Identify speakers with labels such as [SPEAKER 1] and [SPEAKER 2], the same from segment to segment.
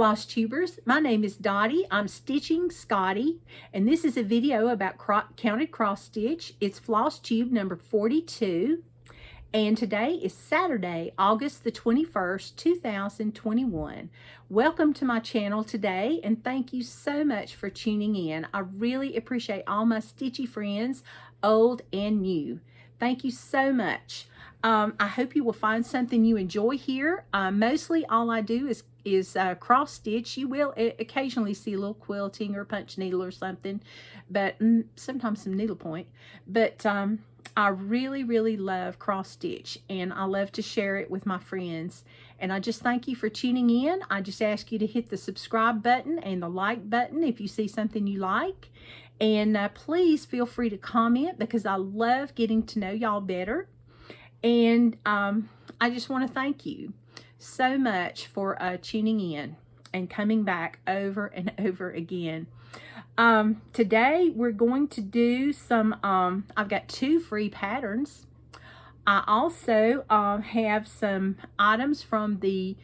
[SPEAKER 1] Flosstubers. My name is Dottie. I'm stitching Scotty, and this is a video about counted cross stitch. It's Flosstube number 42, and today is Saturday, August the 21st, 2021. Welcome to my channel today, and thank you so much for tuning in. I really appreciate all my stitchy friends, old and new. Thank you so much. I hope you will find something you enjoy here. Mostly all I do is cross stitch. You will occasionally see a little quilting or punch needle or something, but sometimes some needlepoint. But I really love cross stitch, and I love to share it with my friends. And I just thank you for tuning in. I just ask you to hit the subscribe button and the like button if you see something you like. And please feel free to comment, because I love getting to know y'all better. And I just want to thank you so much for tuning in and coming back over and over again. Today we're going to do some, I've got 2 free patterns. I also have some items from the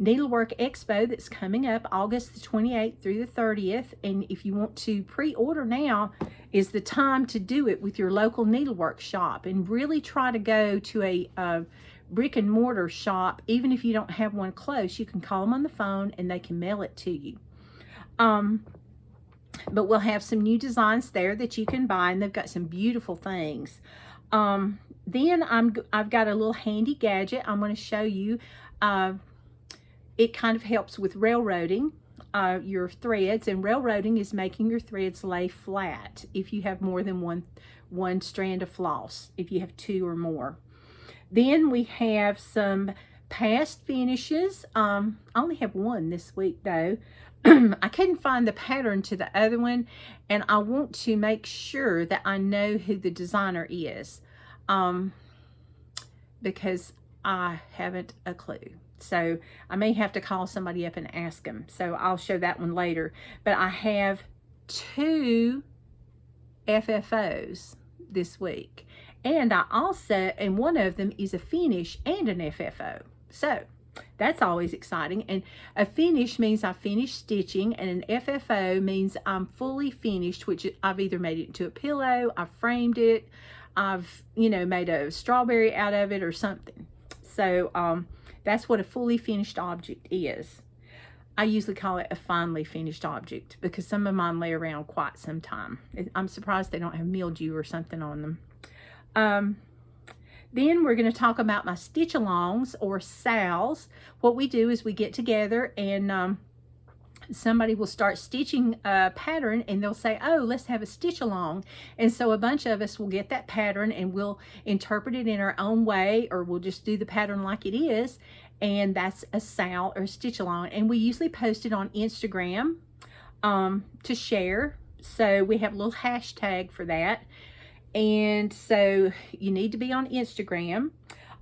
[SPEAKER 1] Needlework Expo that's coming up August the 28th through the 30th. And if you want to pre-order now is the time to do it with your local needlework shop, and really try to go to a brick and mortar shop. Even if you don't have one close, you can call them on the phone and they can mail it to you. But we'll have some new designs there that you can buy, and they've got some beautiful things. Then I've got a little handy gadget I'm going to show you. It kind of helps with railroading your threads, and railroading is making your threads lay flat if you have more than one strand of floss, if you have 2 or more. Then we have some past finishes. I only have 1 this week though. I couldn't find the pattern to the other one, and I want to make sure that I know who the designer is, because I haven't a clue. So I may have to call somebody up and ask them. So I'll show that one later. But I have 2 FFOs this week. And one of them is a finish and an FFO. So that's always exciting. And a finish means I finished stitching, and an FFO means I'm fully finished, which I've either made it into a pillow, I've framed it, I've, made a strawberry out of it or something. So, that's what a fully finished object is. I usually call it a finely finished object, because some of mine lay around quite some time. I'm surprised they don't have mildew or something on them. Then we're going to talk about my stitch alongs, or SALs. What we do is we get together, and somebody will start stitching a pattern, and they'll say, oh, let's have a stitch along. And so a bunch of us will get that pattern, and we'll interpret it in our own way, or we'll just do the pattern like it is. And that's a SAL, or a stitch along. And we usually post it on Instagram to share. So we have a little hashtag for that. And so you need to be on Instagram.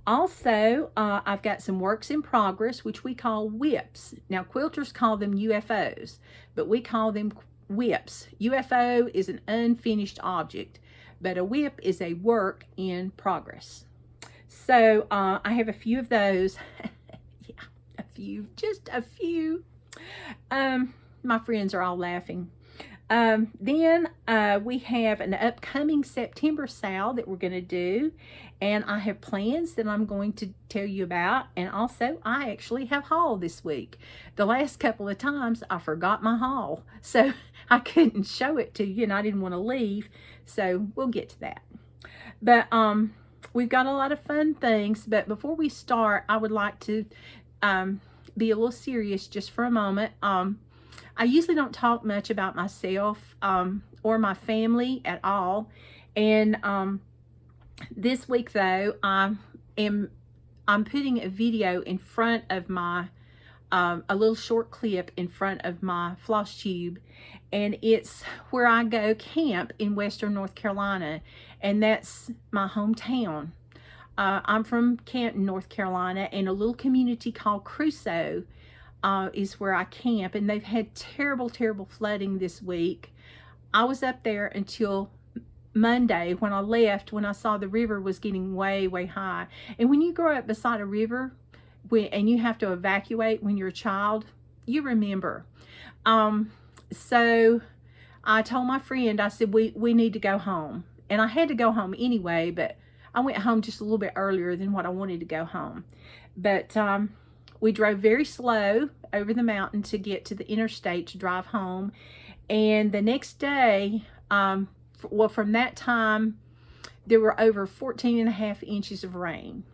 [SPEAKER 1] Also, I've got some works in progress, which we call whips. Now, quilters call them UFOs, but we call them whips. UFO is an unfinished object, but a whip is a work in progress. So I have a few of those. Yeah, a few, just a few. My friends are all laughing. Then we have an upcoming September SAL that we're going to do, and I have plans that I'm going to tell you about. And also, I actually have haul this week. The last couple of times I forgot my haul, so I couldn't show it to you, and I didn't want to leave, so we'll get to that. But we've got a lot of fun things. But before we start, I would like to be a little serious just for a moment. I usually don't talk much about myself or my family at all. And this week though, I'm putting a video in front of my, a little short clip in front of my Flosstube. And it's where I go camp in Western North Carolina. And that's my hometown. I'm from Canton, North Carolina, and a little community called Crusoe is where I camp, and they've had terrible flooding this week. I was up there until Monday when I left, when I saw the river was getting way high. And when you grow up beside a river and you have to evacuate when you're a child, you remember. So I told my friend, I said, we need to go home. And I had to go home anyway, but I went home just a little bit earlier than what I wanted to go home. But we drove very slow over the mountain to get to the interstate to drive home. And the next day, well, from that time, there were over 14.5 inches of rain.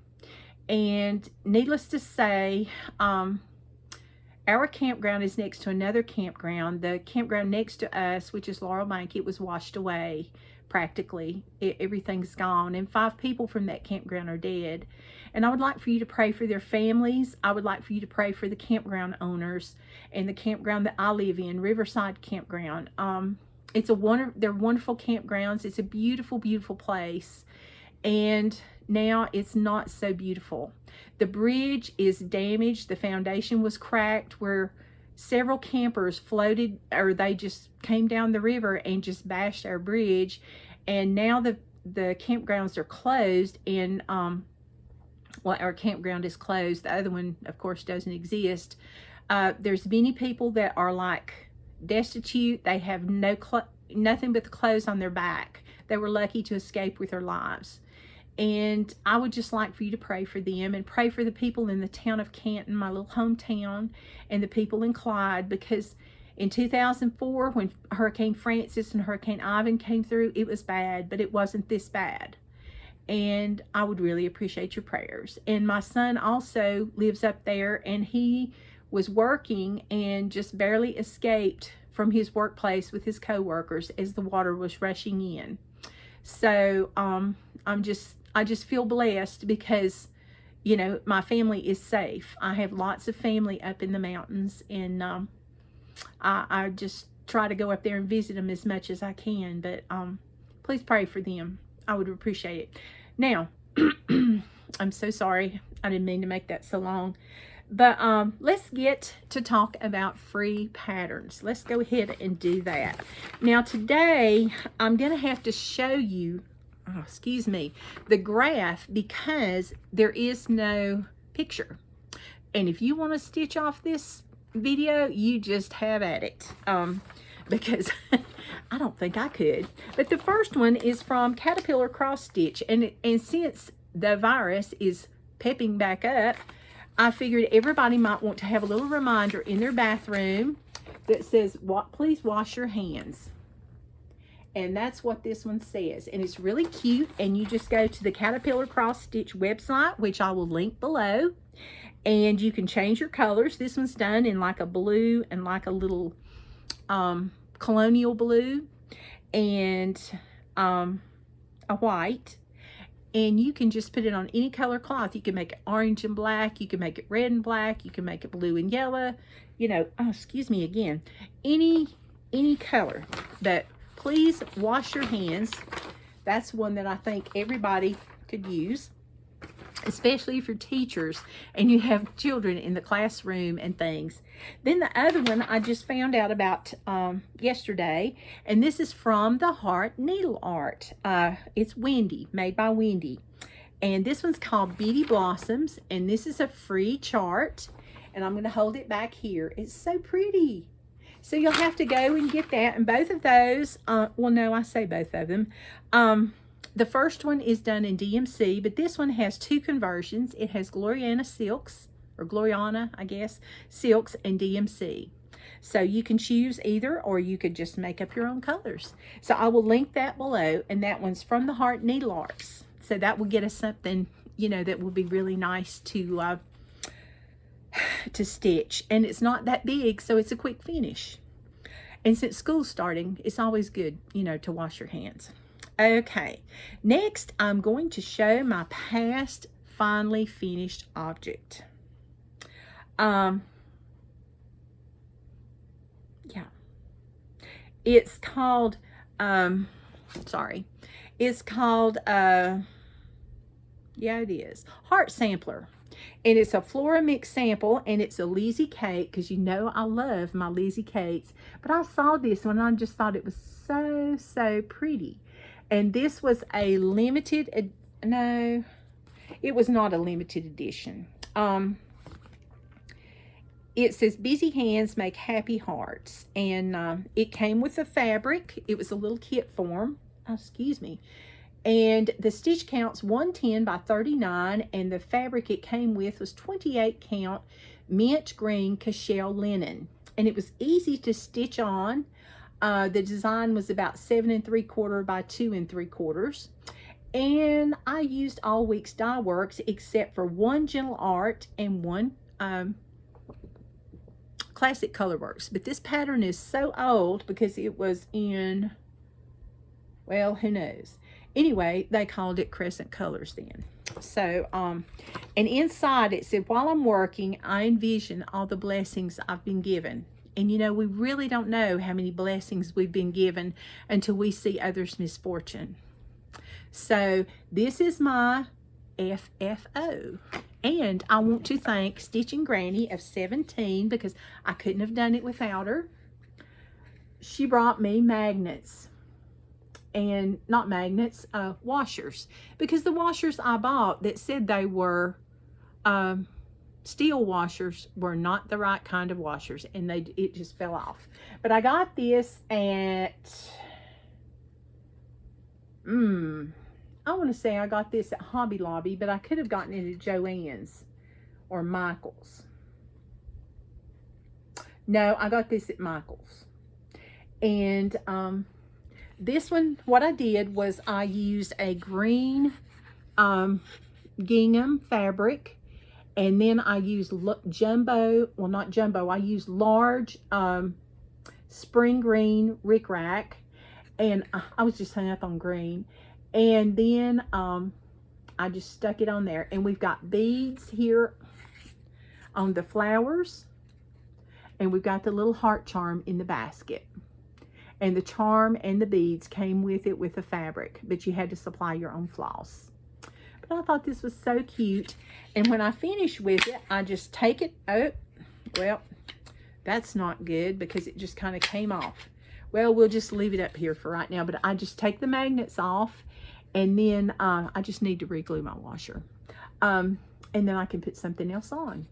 [SPEAKER 1] And needless to say, our campground is next to another campground. The campground next to us, which is Laurel Bank, it was washed away practically. Everything's gone. And 5 people from that campground are dead. And I would like for you to pray for their families. I would like for you to pray for the campground owners and the campground that I live in, Riverside Campground. They're wonderful campgrounds. It's a beautiful, beautiful place. And now it's not so beautiful. The bridge is damaged. The foundation was cracked where several campers floated, or they just came down the river and just bashed our bridge. And now the campgrounds are closed, and well, our campground is closed. The other one, of course, doesn't exist. There's many people that are like destitute. They have nothing but the clothes on their back. They were lucky to escape with their lives. And I would just like for you to pray for them and pray for the people in the town of Canton, my little hometown, and the people in Clyde, because in 2004, when Hurricane Francis and Hurricane Ivan came through, it was bad, but it wasn't this bad. And I would really appreciate your prayers. And my son also lives up there, and he was working and just barely escaped from his workplace with his co-workers as the water was rushing in. So I just feel blessed because, you know, my family is safe. I have lots of family up in the mountains, and I just try to go up there and visit them as much as I can. But please pray for them. I would appreciate it. Now, I'm so sorry. I didn't mean to make that so long. But let's get to talk about free patterns. Let's go ahead and do that. Now today, I'm going to have to show you, the graph, because there is no picture. And if you want to stitch off this video, you just have at it. Because I don't think I could. But the first one is from Caterpillar Cross Stitch. And since the virus is pepping back up, I figured everybody might want to have a little reminder in their bathroom that says, please wash your hands. And that's what this one says. And it's really cute. And you just go to the Caterpillar Cross Stitch website, which I will link below. And you can change your colors. This one's done in like a blue and like a little colonial blue and a white. And you can just put it on any color cloth. You can make it orange and black. You can make it red and black. You can make it blue and yellow. You know, any color. But please wash your hands. That's one that I think everybody could use, especially if you're teachers and you have children in the classroom and things. Then the other one I just found out about yesterday, and this is from the Heart Needle Art. It's Wendy, made by Wendy. And this one's called Beady Blossoms, and this is a free chart. And I'm going to hold it back here. It's so pretty. So you'll have to go and get that. And both of those, well, no, I say both of them. The first one is done in DMC, but this one has 2 conversions. It has Gloriana silks, or Gloriana, I guess, silks and DMC. So you can choose either, or you could just make up your own colors. So I will link that below, and that one's from the Heart Needle Arts. So that will get us something, you know, that will be really nice to stitch. And it's not that big, so it's a quick finish. And since school's starting, it's always good, you know, to wash your hands. Okay, next I'm going to show my past finally finished object. Yeah, it's called it's called yeah, it is Heart Sampler. And it's a Flora Mix sample, and it's a Lizzie cake, because you know I love my Lizzie cakes. But I saw this one and I just thought it was so pretty. And this was a limited, no, it was not a limited edition. it says busy hands make happy hearts, and it came with the fabric. It was a little kit form. Oh, excuse me. And the stitch count's 110 by 39, and the fabric it came with was 28 count mint green cashel linen, and it was easy to stitch on. The design was about 7 3/4 by 2 3/4, and I used all week's dye works except for one Gentle Art and one Classic Colorworks. But this pattern is so old because it was in, well, who knows. Anyway, they called it Crescent Colors then. So, and inside it said, while I'm working, I envision all the blessings I've been given. And you know, we really don't know how many blessings we've been given until we see others' misfortune. So this is my FFO. And I want to thank Stitching Granny of 17 because I couldn't have done it without her. She brought me magnets. And not magnets, washers, because the washers I bought that said they were steel washers were not the right kind of washers, and it just fell off. But I got this at I want to say I got this at Hobby Lobby, but I could have gotten it at Joann's or Michael's. No, I got this at Michael's. And this one, what I did was I used a green gingham fabric, and then I used jumbo, well not jumbo, I used large spring green rickrack, and I was just hung up on green, and then I just stuck it on there, and we've got beads here on the flowers, and we've got the little heart charm in the basket. And the charm and the beads came with it with the fabric, but you had to supply your own floss. But I thought this was so cute. And when I finish with it, I just take it, oh, well, that's not good because it just kind of came off. Well, we'll just leave it up here for right now, but I just take the magnets off, and then I just need to re-glue my washer. And then I can put something else on.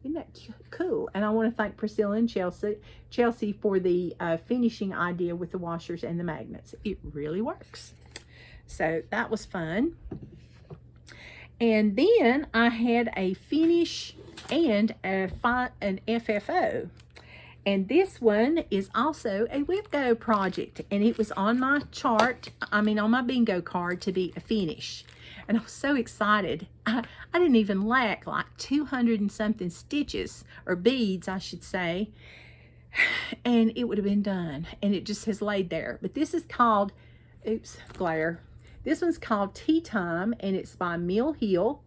[SPEAKER 1] Isn't that cool? And I want to thank Priscilla and Chelsea for the finishing idea with the washers and the magnets. It really works. So that was fun. And then I had a finish and an FFO. And this one is also a WebGo project. And it was on my chart, on my bingo card to be a finish. And I was so excited. I didn't even lack like 200 and something stitches, or beads, I should say. And it would have been done. And it just has laid there. But this is called, oops, glare. This one's called Tea Time, and it's by Mill Hill.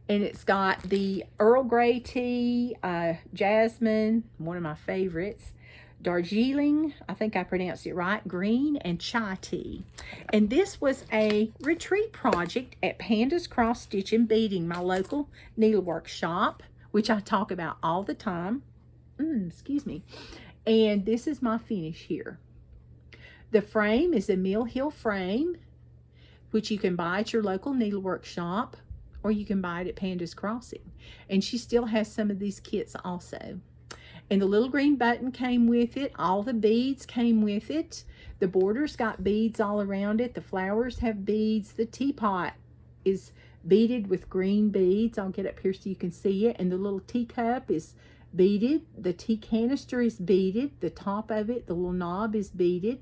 [SPEAKER 1] And it's got the Earl Grey tea, jasmine, one of my favorites, Darjeeling, I think I pronounced it right, green, and chai tea. And this was a retreat project at Panda's Cross Stitch and Beading, my local needlework shop, which I talk about all the time. Excuse me. And this is my finish here. The frame is a Mill Hill frame, which you can buy at your local needlework shop, or you can buy it at Panda's Crossing. And she still has some of these kits also. And the little green button came with it. All the beads came with it. The border's got beads all around it. The flowers have beads. The teapot is beaded with green beads. I'll get up here so you can see it. And the little teacup is beaded. The tea canister is beaded. The top of it, the little knob, is beaded.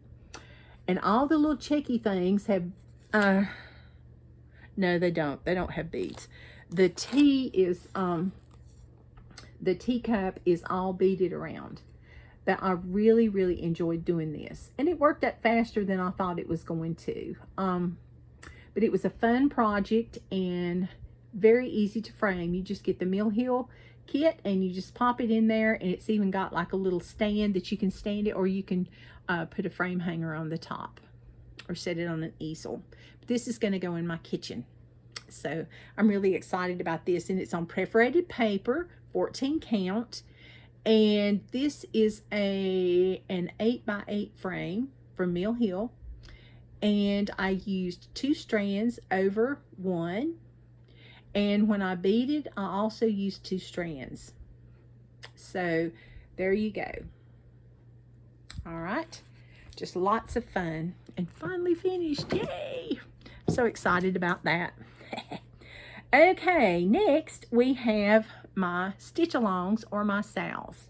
[SPEAKER 1] And all the little checky things have, no, they don't. They don't have beads. The tea is, the teacup is all beaded around. But I really, really enjoyed doing this. And it worked out faster than I thought it was going to. But it was a fun project and very easy to frame. You just get the Mill Hill kit and you just pop it in there. And it's even got like a little stand that you can stand it, or you can put a frame hanger on the top or set it on an easel. But this is going to go in my kitchen. So I'm really excited about this. And it's on perforated paper, 14 count, and this is an 8x8 frame from Mill Hill, and I used 2 strands over one, and when I beaded I also used 2 strands. So there you go. All right, just lots of fun and finally finished. Yay! So excited about that. Okay, next we have my stitch alongs or my SALs.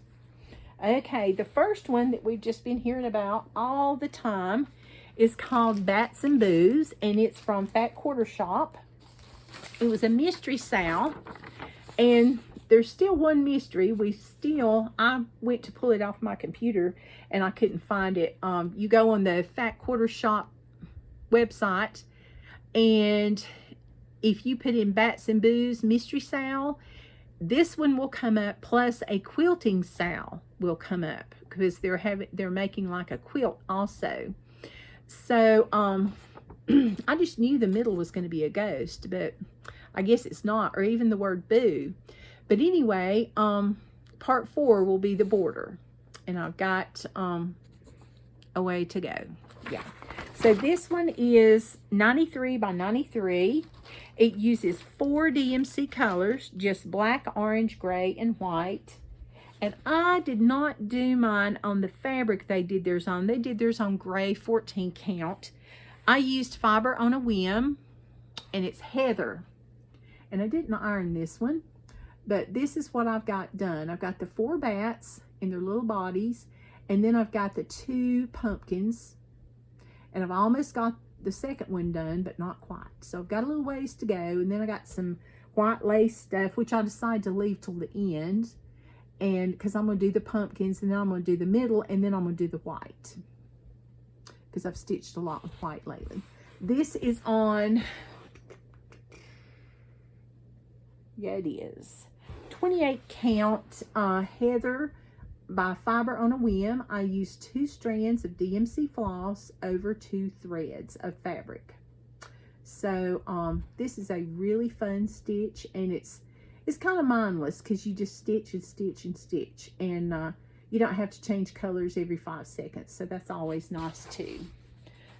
[SPEAKER 1] Okay, the first one that we've just been hearing about all the time is called Bats and Boos, and it's from Fat Quarter Shop. It was a mystery SAL, and there's still one mystery. I went to pull it off my computer and I couldn't find it. You go on the Fat Quarter Shop website, and if you put in Bats and Boos mystery SAL, this one will come up, plus a quilting SAL will come up, because they're making like a quilt also. So I just knew the middle was going to be a ghost, but I guess it's not, or even the word boo. But anyway, part 4 will be the border, and I've got a way to go. Yeah. So this one is 93 by 93. It uses 4 DMC colors, just black, orange, gray, and white. And I did not do mine on the fabric they did theirs on. They did theirs on gray 14 count. I used fiber on a whim, and it's heather. And I didn't iron this one, but this is what I've got done. I've got the 4 bats in their little bodies, and then I've got the 2 pumpkins, and I've almost got the second one done, but not quite. So I've got a little ways to go, and then I got some white lace stuff, which I decided to leave till the end, and because I'm going to do the pumpkins, and then I'm going to do the middle, and then I'm going to do the white, because I've stitched a lot with white lately. This is on, yeah, it is 28 count heather by fiber on a whim. I used 2 strands of DMC floss over 2 threads of fabric. So this is a really fun stitch, and it's kind of mindless, because you just stitch and stitch and stitch, and you don't have to change colors every 5 seconds, so that's always nice too.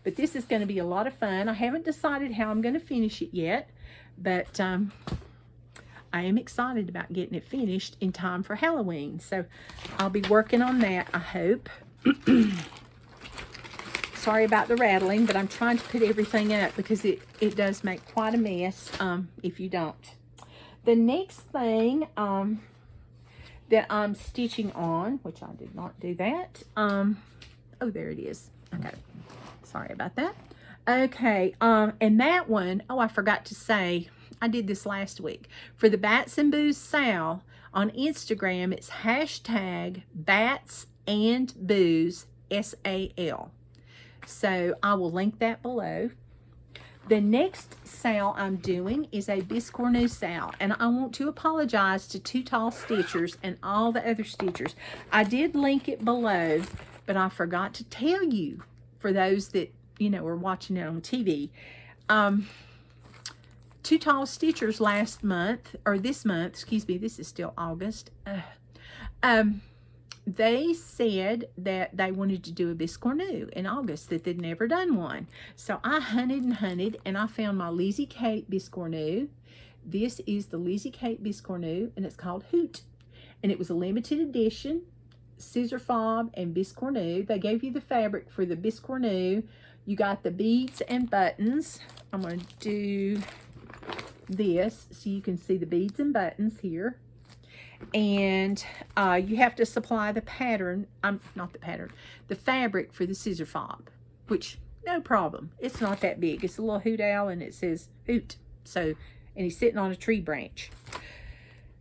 [SPEAKER 1] But this is going to be a lot of fun. I haven't decided how I'm going to finish it yet, but I am excited about getting it finished in time for Halloween. So I'll be working on that, I hope. Sorry about the rattling, but I'm trying to put everything up, because it does make quite a mess if you don't. The next thing that I'm stitching on, which I did not do that. Oh, there it is. Okay. Sorry about that. Okay. And that one, oh, I forgot to say, I did this last week. For the Bats and Boos SAL on Instagram, it's hashtag Bats and Boos SAL. So I will link that below. The next SAL I'm doing is a Biscornu SAL, and I want to apologize to Too Tall Stitchers and all the other stitchers. I did link it below, but I forgot to tell you, for those that, you know, are watching it on TV. Too Tall Stitchers last month, or this month, excuse me, this is still August. They said that they wanted to do a Biscornu in August, that they'd never done one. So I hunted and hunted, and I found my Lizzie Kate Biscornu. This is the Lizzie Kate Biscornu, and it's called Hoot. And it was a limited edition, scissor fob and Biscornu. They gave you the fabric for the Biscornu. You got the beads and buttons. I'm going to do this so you can see the beads and buttons here. And you have to supply the pattern, the fabric for the scissor fob, which, no problem. It's not that big. It's a little hoot owl, and it says Hoot. So, and he's sitting on a tree branch.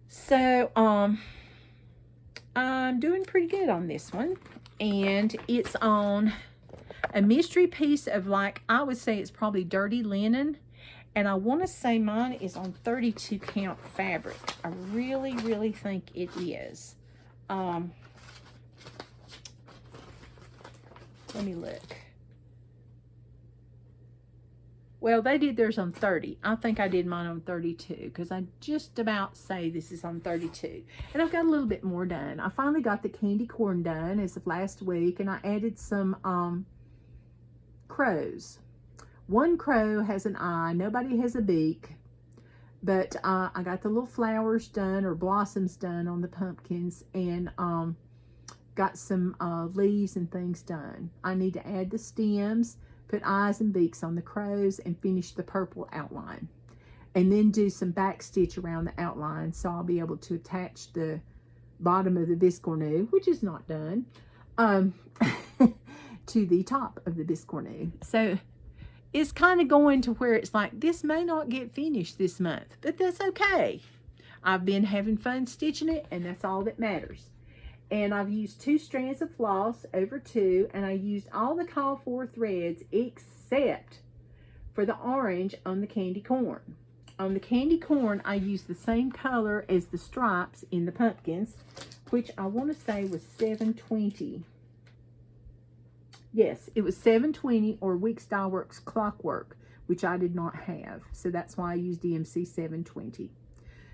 [SPEAKER 1] So, I'm doing pretty good on this one. And it's on a mystery piece of, like, I would say it's probably dirty linen. And I want to say mine is on 32 count fabric. I really, really think it is. Let me look. Well, they did theirs on 30. I think I did mine on 32, because I just about say this is on 32. And I've got a little bit more done. I finally got the candy corn done as of last week, and I added some crows. One crow has an eye, nobody has a beak, But I got the little flowers done, or blossoms done on the pumpkins, and got some leaves and things done. I need to add the stems, put eyes and beaks on the crows, and finish the purple outline. And then do some back stitch around the outline, so I'll be able to attach the bottom of the biscornu, which is not done, to the top of the biscornu. So it's kind of going to where it's like, this may not get finished this month, but that's okay. I've been having fun stitching it, and that's all that matters. And I've used 2 strands of floss over 2, and I used all the call for threads except for the orange on the candy corn. On the candy corn, I used the same color as the stripes in the pumpkins, which I want to say was 720. Yes, it was 720 or Week Style Works Clockwork, which I did not have. So that's why I used DMC 720.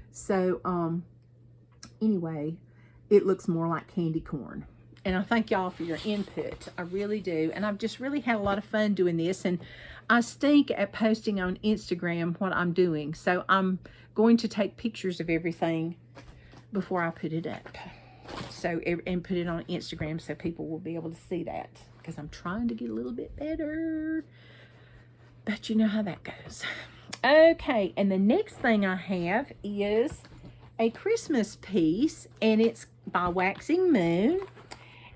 [SPEAKER 1] So, anyway, it looks more like candy corn. And I thank y'all for your input. I really do. And I've just really had a lot of fun doing this. And I stink at posting on Instagram what I'm doing. So I'm going to take pictures of everything before I put it up. So, and put it on Instagram so people will be able to see that. Because I'm trying to get a little bit better. But you know how that goes. Okay, and the next thing I have is a Christmas piece. And it's by Waxing Moon.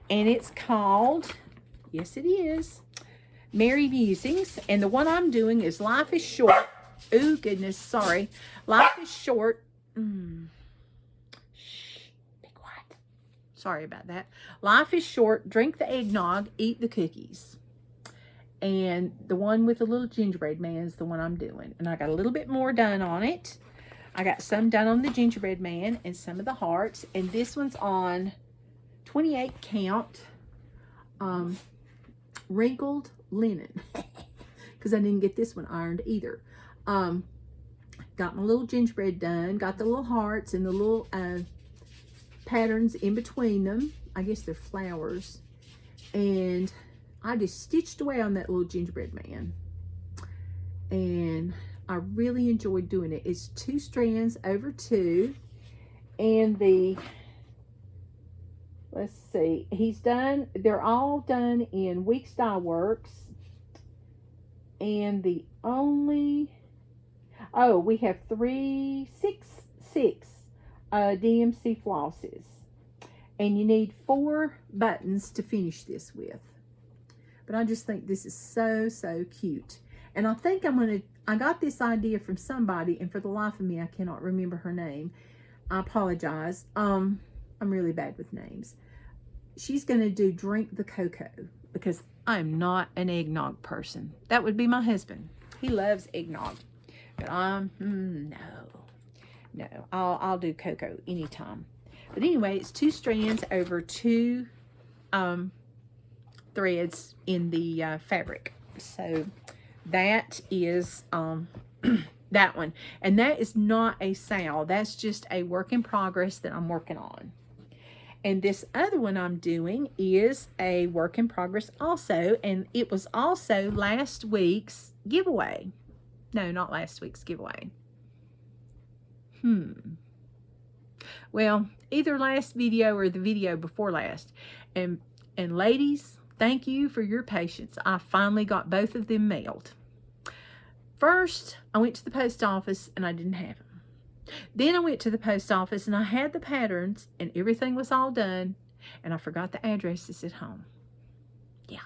[SPEAKER 1] And it's called, yes it is, Merry Musings. And the one I'm doing is Life is Short. Oh goodness, sorry. Life is Short. Sorry about that. Life is short. Drink the eggnog. Eat the cookies. And the one with the little gingerbread man is the one I'm doing. And I got a little bit more done on it. I got some done on the gingerbread man and some of the hearts. And this one's on 28 count wrinkled linen. Because I didn't get this one ironed either. Got my little gingerbread done. Got the little hearts and the little patterns in between them. I guess they're flowers. And I just stitched away on that little gingerbread man. And I really enjoyed doing it. It's 2 strands over 2. And the, let's see, he's done, they're all done in Week Style Works. And the only, oh, we have 6 DMC flosses, and you need 4 buttons to finish this with. But I just think this is so cute. And I think I got this idea from somebody, and for the life of me I cannot remember her name. I apologize. I'm really bad with names. She's gonna do Drink the Cocoa, because I'm not an eggnog person. That would be my husband. He loves eggnog, but no, I'll do cocoa anytime. But anyway, it's 2 strands over 2 threads in the fabric. So that is that one. And that is not a sale. That's just a work in progress that I'm working on. And this other one I'm doing is a work in progress also. And it was also last week's giveaway. No, not last week's giveaway. Well, either last video or the video before last. And ladies, thank you for your patience. I finally got both of them mailed. First, I went to the post office and I didn't have them. Then I went to the post office and I had the patterns and everything was all done. And I forgot the addresses at home. Yeah.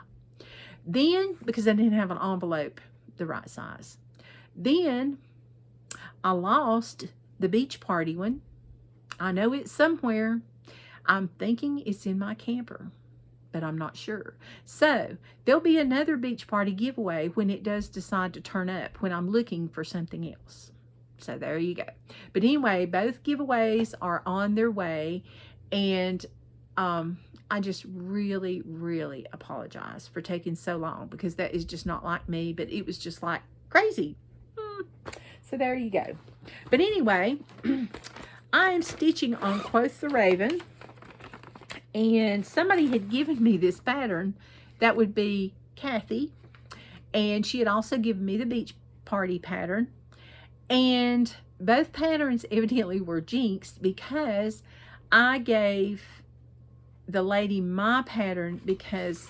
[SPEAKER 1] Then, because I didn't have an envelope the right size. Then, I lost the beach party one. I know it's somewhere. I'm thinking it's in my camper, but I'm not sure. So there'll be another beach party giveaway when it does decide to turn up, when I'm looking for something else. So there you go. But anyway, both giveaways are on their way. And I just really apologize for taking so long, because that is just not like me, but it was just like crazy. So there you go. But anyway, I am stitching on Quoth the Raven, and somebody had given me this pattern. That would be Kathy, and she had also given me the beach party pattern. And both patterns evidently were jinxed because I gave the lady my pattern because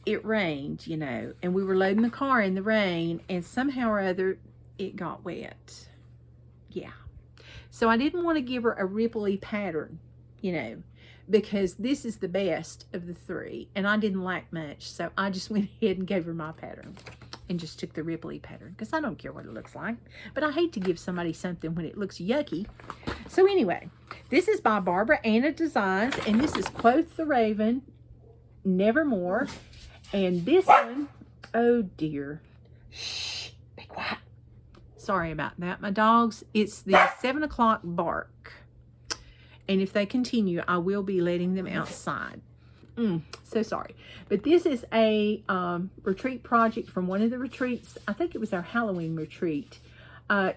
[SPEAKER 1] it rained, you know, and we were loading the car in the rain, and somehow or other it got wet. Yeah. So I didn't want to give her a ripply pattern, you know, because this is the best of the three, and I didn't like much. So I just went ahead and gave her my pattern and just took the ripply pattern because I don't care what it looks like. But I hate to give somebody something when it looks yucky. So anyway, this is by Barbara Anna Designs, and this is Quoth the Raven, Nevermore. And this one, oh dear. Shh, be quiet. Sorry about that. My dogs, it's the 7 o'clock bark. And if they continue, I will be letting them outside. So sorry. But this is a retreat project from one of the retreats. I think it was our Halloween retreat.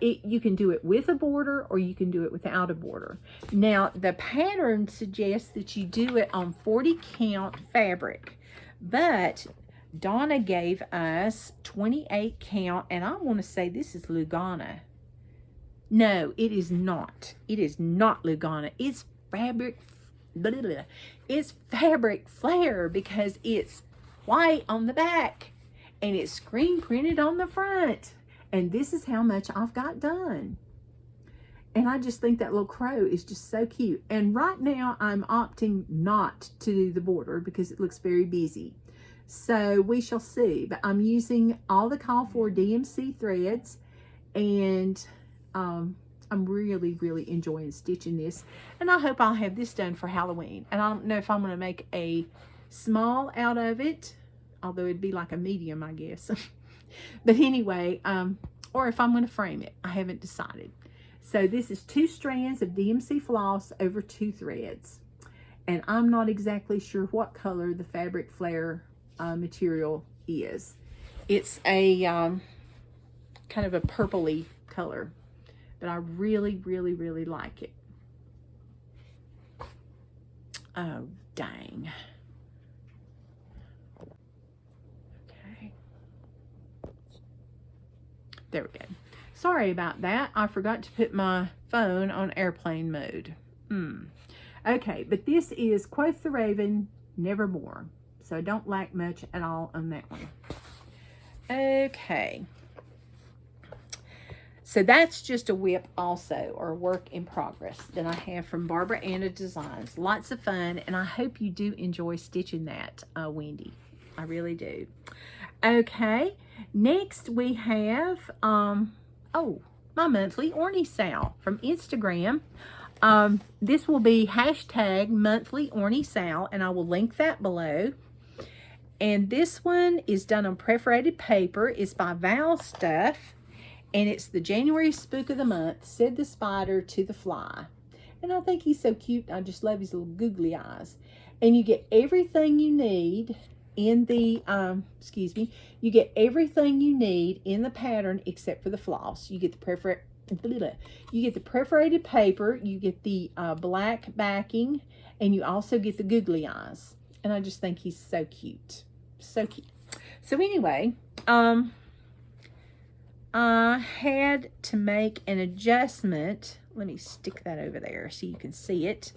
[SPEAKER 1] You can do it with a border or you can do it without a border. Now, the pattern suggests that you do it on 40 count fabric. But Donna gave us 28 count, and I want to say this is Lugana. No, it is not. It is not Lugana. It's fabric, blah, blah, blah. It's fabric flare because it's white on the back and it's screen printed on the front. And this is how much I've got done. And I just think that little crow is just so cute. And right now I'm opting not to do the border because it looks very busy. So we shall see. But I'm using all the call for DMC threads, and I'm really, really enjoying stitching this. And I hope I'll have this done for Halloween. And I don't know if I'm going to make a small out of it, although it'd be like a medium, I guess. But anyway, or if I'm going to frame it. I haven't decided. So this is 2 strands of DMC floss over 2 threads. And I'm not exactly sure what color the fabric flare material is. It's a kind of a purpley color. But I really, really, really like it. Oh, dang. Okay. There we go. Sorry about that. I forgot to put my phone on airplane mode. Okay, but this is Quoth the Raven, Nevermore. So I don't lack much at all on that one. Okay. So that's just a whip also, or a work in progress that I have from Barbara Anna Designs. Lots of fun, and I hope you do enjoy stitching that, Wendy. I really do. Okay, next we have, my monthly Orny Sal from Instagram. This will be hashtag monthly Orny Sal, and I will link that below. And this one is done on perforated paper. It's by Val Stuff. And it's the January spook of the month, Said the Spider to the Fly. And I think he's so cute. I just love his little googly eyes. And you get everything you need in the, you get everything you need in the pattern except for the floss. You get the perforated paper, you get the black backing, and you also get the googly eyes. And I just think he's so cute. So cute. So anyway, I had to make an adjustment. Let me stick that over there so you can see it.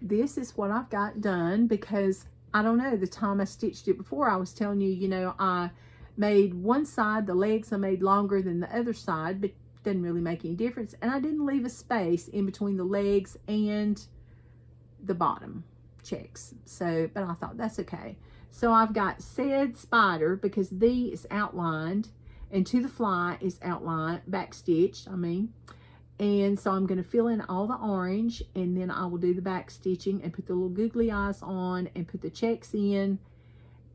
[SPEAKER 1] This is what I've got done because, I don't know, the time I stitched it before, I was telling you, you know, I made one side, the legs I made longer than the other side, but it doesn't really make any difference. And I didn't leave a space in between the legs and the bottom checks. So, but I thought that's okay. So I've got Said Spider because the is outlined and To the Fly is outlined, backstitched, And so I'm going to fill in all the orange, and then I will do the back stitching and put the little googly eyes on and put the checks in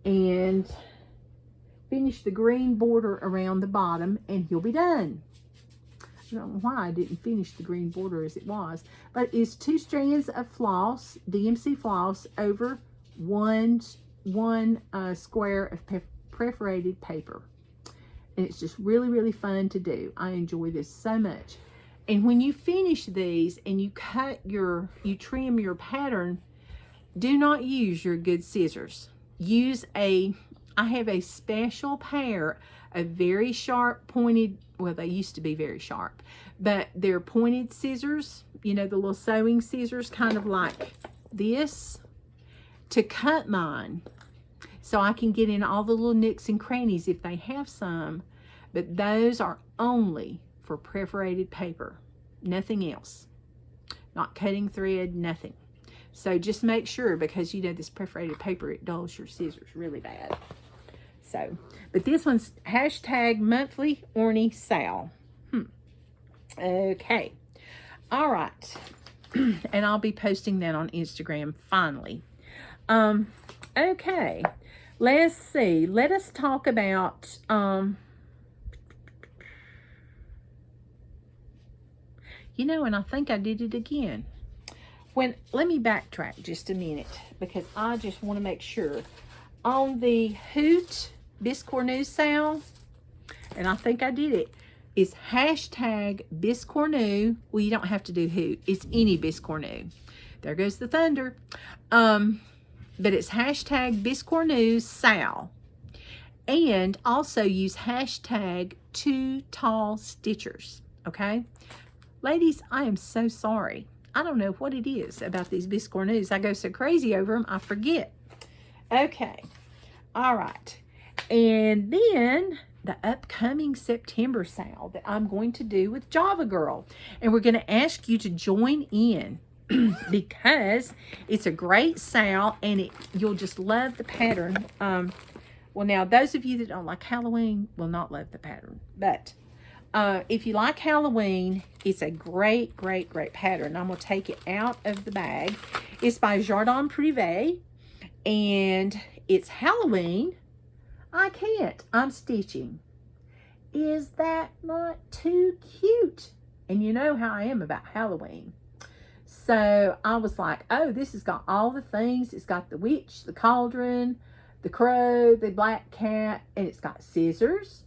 [SPEAKER 1] and finish the green border around the bottom, and he'll be done. I don't know why I didn't finish the green border as it was, but it's 2 strands of floss, DMC floss, over one square of perforated paper. And it's just really, really fun to do. I enjoy this so much. And when you finish these and you trim your pattern, do not use your good scissors. Use a I have a special pair of very sharp pointed, well, they used to be very sharp, but they're pointed scissors, you know, the little sewing scissors, kind of like this, to cut mine. So I can get in all the little nooks and crannies if they have some, but those are only for perforated paper, nothing else. Not cutting thread, nothing. So just make sure, because you know this perforated paper, it dulls your scissors really bad. So, but this one's hashtag monthly Orny Sal. Okay. All right. And I'll be posting that on Instagram finally. Okay. Let's see. Let us talk about, you know, and I think I did it again. Let me backtrack just a minute, because I just want to make sure. On the Hoot Biscornu Sal, and I think I did it, is hashtag Biscornu. Well, you don't have to do Hoot. It's any Biscornu. There goes the thunder. But it's hashtag Biscornu Sal. And also use hashtag 2TallStitchers. Okay? Ladies, I am so sorry. I don't know what it is about these Biscornus. I go so crazy over them, I forget. Okay. All right. And then the upcoming September sale that I'm going to do with JavaGIrl. And we're going to ask you to join in because it's a great sale and you'll just love the pattern. Well, now, those of you that don't like Halloween will not love the pattern. But if you like Halloween, it's a great, great, great pattern. I'm going to take it out of the bag. It's by Jardin Prive, and it's Halloween. I can't. I'm stitching. Is that not too cute? And you know how I am about Halloween. So I was like, oh, this has got all the things. It's got the witch, the cauldron, the crow, the black cat, and it's got scissors,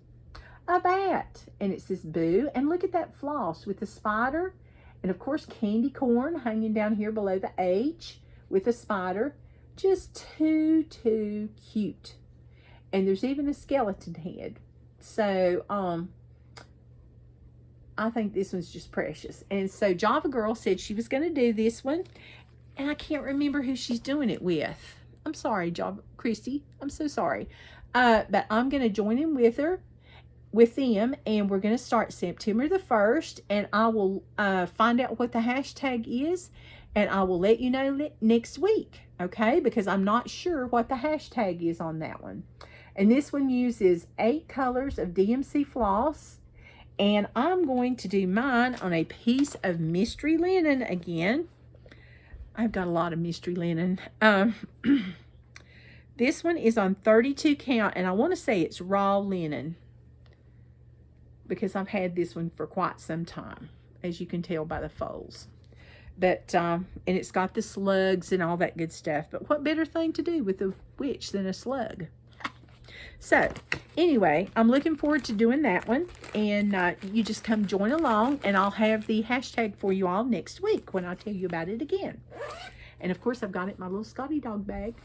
[SPEAKER 1] a bat, and it says boo, and look at that floss with the spider, and of course candy corn hanging down here below the H with a spider. Just too cute. And there's even a skeleton head. So I think this one's just precious. And so JavaGIrl said she was going to do this one, and I can't remember who she's doing it with. I'm sorry, Christy. I'm so sorry. But I'm going to join in with them, and we're going to start September the 1st, and I will find out what the hashtag is, and I will let you know next week, okay? Because I'm not sure what the hashtag is on that one. And this one uses 8 colors of DMC floss, and I'm going to do mine on a piece of mystery linen again. I've got a lot of mystery linen. This one is on 32 count, and I want to say it's raw linen, because I've had this one for quite some time, as you can tell by the folds. But, and it's got the slugs and all that good stuff. But what better thing to do with a witch than a slug? So, anyway, I'm looking forward to doing that one. And you just come join along, and I'll have the hashtag for you all next week when I tell you about it again. And, of course, I've got it in my little Scotty dog bag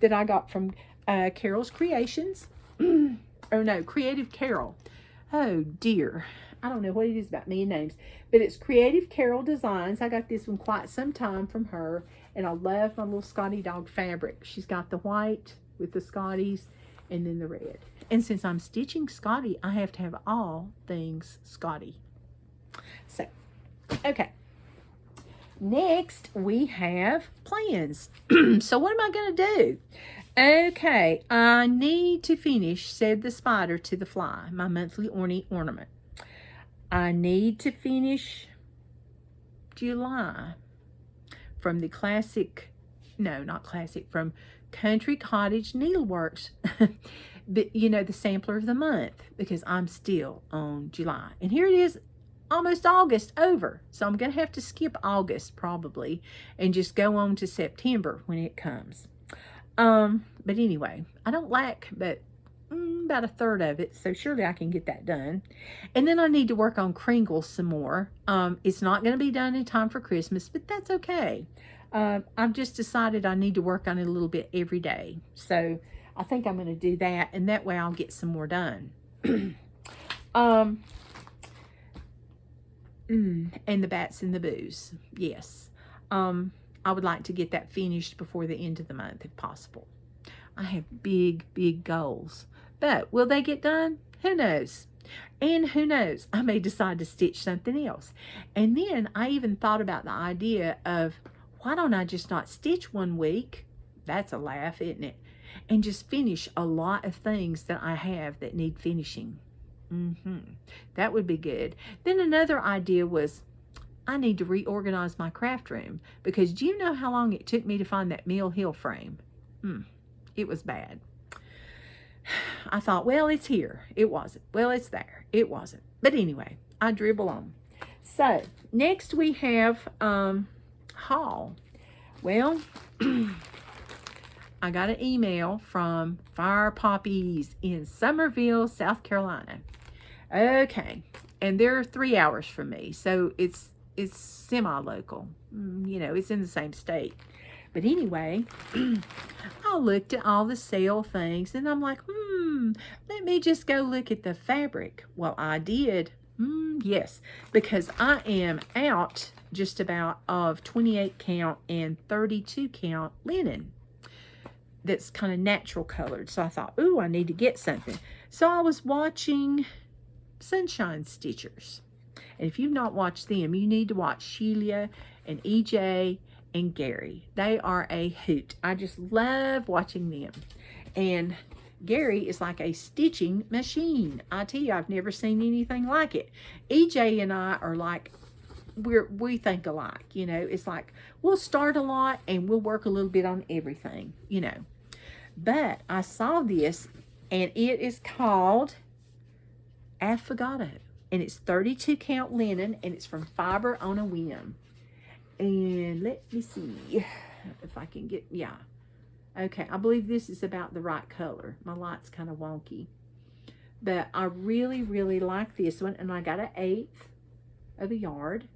[SPEAKER 1] that I got from Carol's Creations. Oh, no, Creative Carol. Oh, dear. I don't know what it is about me and names. But it's Creative Carol Designs. I got this one quite some time from her. And I love my little Scotty dog fabric. She's got the white with the Scotties and then the red. And since I'm stitching Scotty, I have to have all things Scotty. So, okay. Next, we have plans. So what am I going to do? Okay, I need to finish Said the Spider to the Fly, my monthly ornament. I need to finish July from the classic, no, not classic, from Country Cottage Needleworks. But, you know, the sampler of the month, because I'm still on July. And here it is, almost August over. So I'm going to have to skip August probably and just go on to September when it comes. But anyway, I don't lack but about a third of it, so surely I can get that done. And then I need to work on Kringles some more. It's not going to be done in time for Christmas, but that's okay. I've just decided I need to work on it a little bit every day. So I think I'm going to do that, and that way I'll get some more done. And the bats and the boos. Yes. I would like to get that finished before the end of the month if possible. I have big, big goals. But will they get done? Who knows? And who knows? I may decide to stitch something else. And then I even thought about the idea of, why don't I just not stitch one week? That's a laugh, isn't it? And just finish a lot of things that I have that need finishing. That would be good. Then another idea was, I need to reorganize my craft room, because do you know how long it took me to find that Mill Hill frame? It was bad. I thought, well, it's here. It wasn't. Well, it's there. It wasn't. But anyway, I dribble on. So next we have haul. Well, I got an email from Firepoppies in Summerville, South Carolina. Okay, and they're 3 hours from me, so it's semi-local. You know, it's in the same state. But anyway, I looked at all the sale things, and I'm like, let me just go look at the fabric. Well, I did. Yes, because I am out just about of 28 count and 32 count linen that's kind of natural colored. So I thought, ooh, I need to get something. So I was watching Sunshine Stitchers. And if you've not watched them, you need to watch Sheila and EJ and Gary. They are a hoot. I just love watching them. And Gary is like a stitching machine. I tell you, I've never seen anything like it. EJ and I are like, we think alike, you know. It's like we'll start a lot and we'll work a little bit on everything, you know. But I saw this, and it is called Affogato, and it's 32 count linen, and it's from Fiber on a Whim. And let me see if I can get, yeah. Okay, I believe this is about the right color. My light's kind of wonky. But I really, really like this one, and I got an 1/8 of a yard.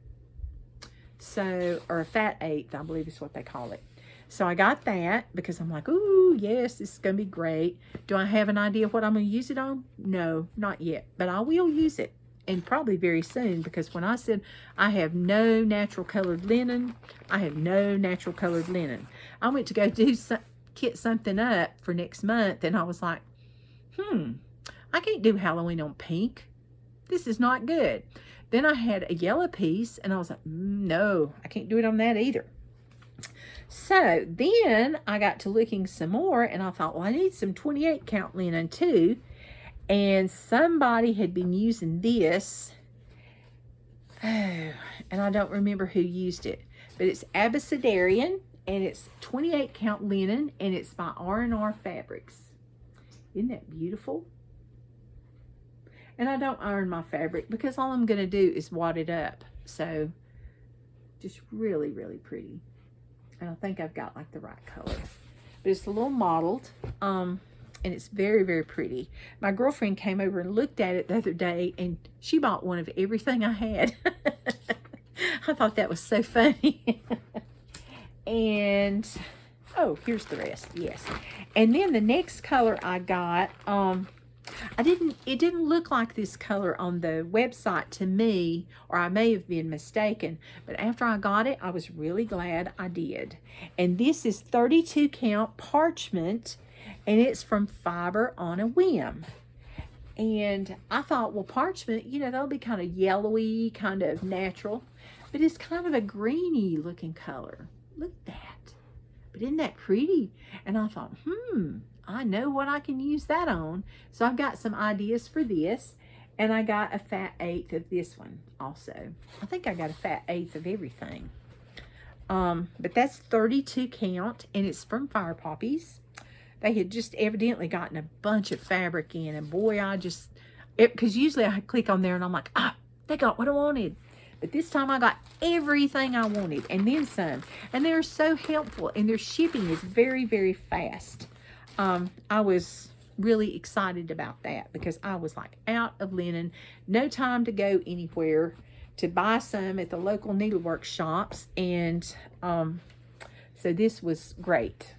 [SPEAKER 1] So, or a fat 1/8, I believe is what they call it. So I got that because I'm like, ooh, yes, this is going to be great. Do I have an idea of what I'm going to use it on? No, not yet. But I will use it, and probably very soon, because when I said I have no natural colored linen, I have no natural colored linen. I went to go kit something up for next month, and I was like, I can't do Halloween on pink. This is not good. Then I had a yellow piece, and I was like, no, I can't do it on that either. So then I got to looking some more, and I thought, well, I need some 28 count linen too. And somebody had been using this. Oh, and I don't remember who used it, but it's Abecedarian, and it's 28 count linen, and it's by R&R Fabrics. Isn't that beautiful? And I don't iron my fabric because all I'm going to do is wad it up. So just really, really pretty. And I think I've got like the right color. But it's a little mottled. And it's very, very pretty. My girlfriend came over and looked at it the other day, and she bought one of everything I had. I thought that was so funny. And, oh, here's the rest. Yes. And then the next color I got, it didn't look like this color on the website to me, or I may have been mistaken, but after I got it, I was really glad I did. And this is 32 count parchment, and it's from Fiber on a Whim. And I thought, well, parchment, you know, that'll be kind of yellowy, kind of natural, but it's kind of a greeny looking color. Look at that. But isn't that pretty? And I thought, I know what I can use that on. So I've got some ideas for this. And I got a fat 1/8 of this one also. I think I got a fat 1/8 of everything. But that's 32 count, and it's from Firepoppies. They had just evidently gotten a bunch of fabric in, and boy, because usually I click on there and I'm like, they got what I wanted. But this time I got everything I wanted, and then some. And they're so helpful, and their shipping is very, very fast. I was really excited about that because I was like out of linen, no time to go anywhere to buy some at the local needlework shops. And so this was great.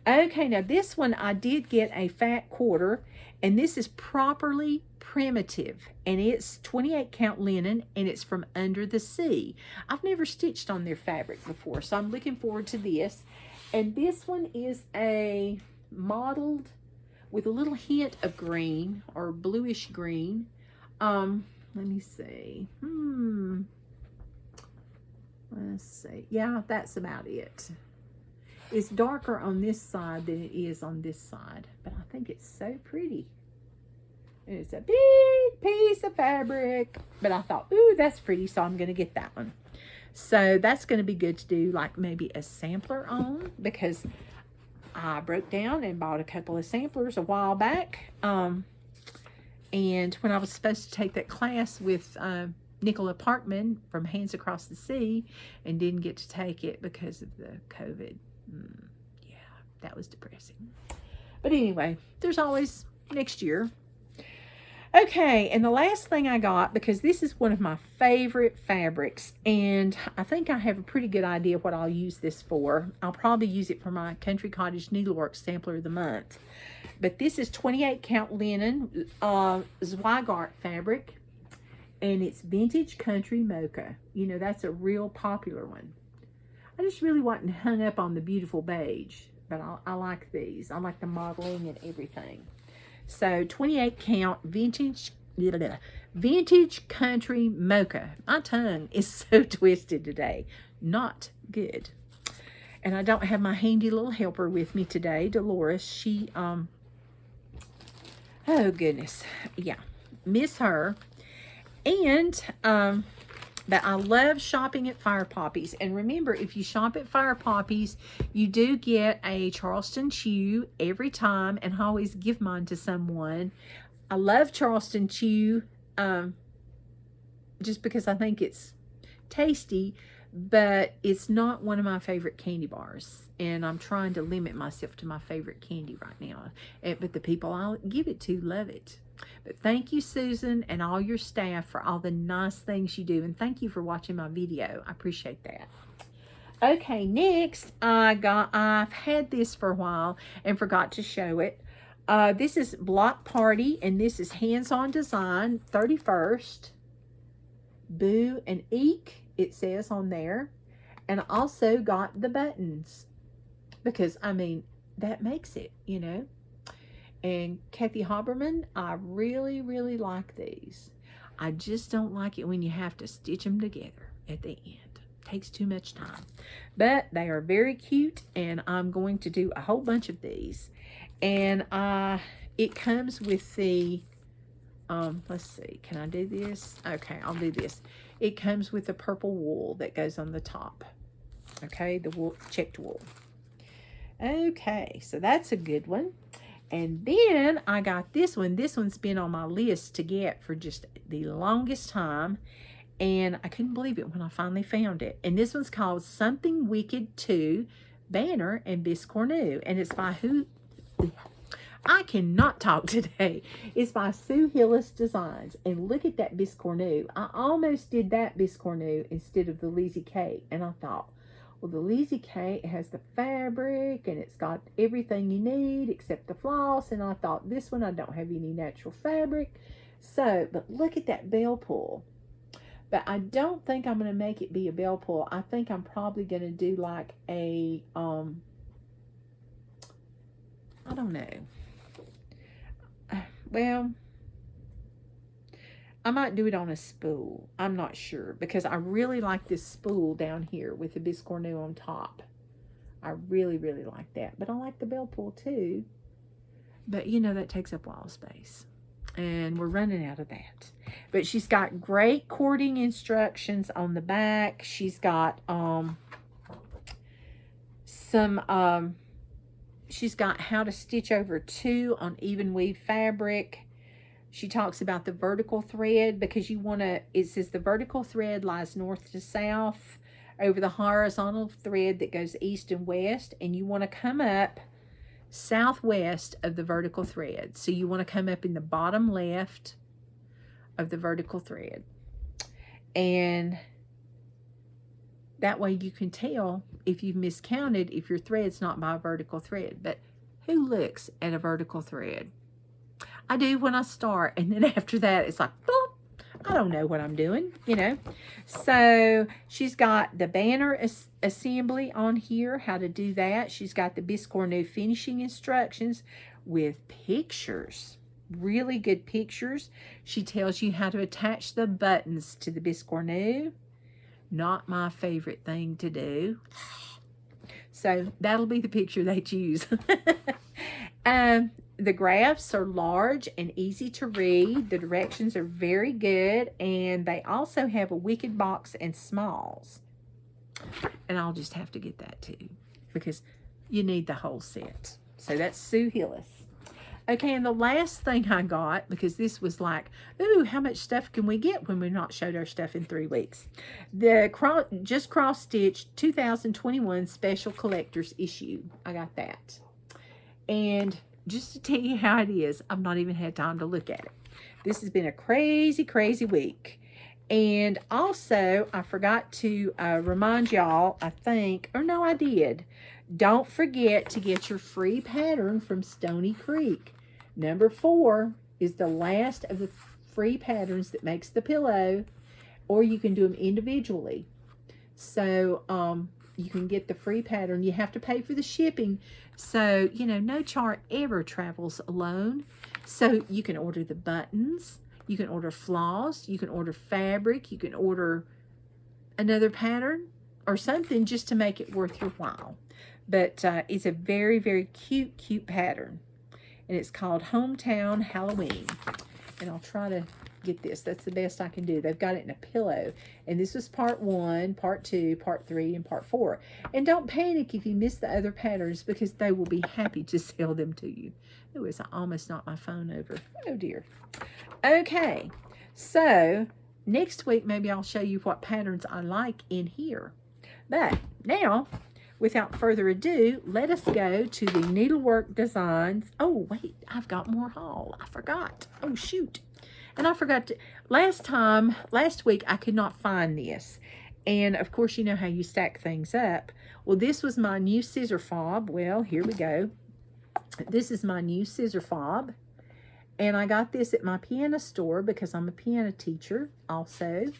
[SPEAKER 1] Okay, now this one I did get a fat quarter, and this is properly primitive, and it's 28 count linen, and it's from Under the Sea. I've never stitched on their fabric before, so I'm looking forward to this. And this one is a mottled with a little hint of green or bluish green. Let me see. Let's see. Yeah, that's about it. It's darker on this side than it is on this side, but I think it's so pretty. And it's a big piece of fabric, but I thought, ooh, that's pretty, so I'm going to get that one. So that's going to be good to do like maybe a sampler on, because I broke down and bought a couple of samplers a while back. And when I was supposed to take that class with Nicola Parkman from Hands Across the Sea, and didn't get to take it because of the COVID. Yeah, that was depressing. But anyway, there's always next year. Okay, and the last thing I got, because this is one of my favorite fabrics, and I think I have a pretty good idea what I'll use this for. I'll probably use it for my Country Cottage Needleworks Sampler of the Month. But this is 28 count linen, JavaGIrl fabric, and it's vintage country mocha. You know, that's a real popular one. I just really wasn't hung up on the beautiful beige, but I like these. I like the modeling and everything. So 28 count vintage country mocha. My tongue is so twisted today. Not good. And I don't have my handy little helper with me today, Dolores. She, oh goodness. Yeah, miss her. And, but I love shopping at Firepoppies. And remember, if you shop at Firepoppies, you do get a Charleston chew every time. And I always give mine to someone. I love Charleston chew just because I think it's tasty. But it's not one of my favorite candy bars. And I'm trying to limit myself to my favorite candy right now. But the people I'll give it to love it. But thank you, Susan, and all your staff for all the nice things you do. And thank you for watching my video. I appreciate that. Okay, next, I've had this for a while and forgot to show it. This is Block Party, and this is Hands-On Design 31st. Boo and Eek, it says on there. And I also got the buttons. Because, I mean, that makes it, you know. And Kathy Haberman, I really, really like these. I just don't like it when you have to stitch them together at the end. It takes too much time. But they are very cute, and I'm going to do a whole bunch of these. And it comes with the, let's see, can I do this? Okay, I'll do this. It comes with the purple wool that goes on the top. Okay, the wool, checked wool. Okay, so that's a good one. And then I got this one. This one's been on my list to get for just the longest time. And I couldn't believe it when I finally found it. And this one's called Something Wicked 2, Banner and Biscornu. And it's by who? I cannot talk today. It's by Sue Hillis Designs. And look at that Biscornu. I almost did that Biscornu instead of the Lizzie Kate. And I thought, well, the Lizzie Kate has the fabric and it's got everything you need except the floss. And I thought, this one, I don't have any natural fabric. So, but look at that bell pull. But I don't think I'm going to make it be a bell pull. I think I'm probably going to do like a, I don't know. Well, I might do it on a spool. I'm not sure because I really like this spool down here with the Biscornu on top. I really, really like that. But I like the bell pull too. But you know, that takes up wall space. And we're running out of that. But she's got great cording instructions on the back. She's got she's got how to stitch over 2 on even weave fabric. She talks about the vertical thread because you want to, it says the vertical thread lies north to south over the horizontal thread that goes east and west, and you want to come up southwest of the vertical thread. So you want to come up in the bottom left of the vertical thread. And That way you can tell if you've miscounted, if your thread's not by a vertical thread. But who looks at a vertical thread? I do when I start, and then after that, it's like, boop, I don't know what I'm doing, you know. So she's got the banner assembly on here, how to do that. She's got the Biscornu finishing instructions with pictures, really good pictures. She tells you how to attach the buttons to the Biscornu. Not my favorite thing to do. So that'll be the picture they choose. The graphs are large and easy to read. The directions are very good. And they also have a Wicked box and smalls. And I'll just have to get that too, because you need the whole set. So that's Sue Hillis. Okay, and the last thing I got, because this was like, ooh, how much stuff can we get when we've not showed our stuff in 3 weeks? The Just Cross Stitch 2021 Special Collector's Issue. I got that. And just to tell you how it is, I've not even had time to look at it. This has been a crazy, crazy week. And also, I forgot to remind y'all, I think, or no, I did. Don't forget to get your free pattern from Stony Creek. Number 4 is the last of the free patterns that makes the pillow, or you can do them individually. So you can get the free pattern. You have to pay for the shipping. So, you know, no chart ever travels alone. So you can order the buttons. You can order floss. You can order fabric. You can order another pattern or something just to make it worth your while. But it's a very, very cute, cute pattern. And it's called Hometown Halloween. And I'll try to get this. That's the best I can do. They've got it in a pillow. And this was part 1, part 2, part 3, and part 4. And don't panic if you miss the other patterns, because they will be happy to sell them to you. Oh, it's almost knocked my phone over. Oh, dear. Okay. So, next week, maybe I'll show you what patterns I like in here. But now, without further ado, let us go to the Needlework Designs. Oh, wait, I've got more haul. I forgot. Oh, shoot. And I forgot to, last week, I could not find this. And, of course, you know how you stack things up. Well, this was my new scissor fob. Well, here we go. This is my new scissor fob. And I got this at my piano store because I'm a piano teacher also.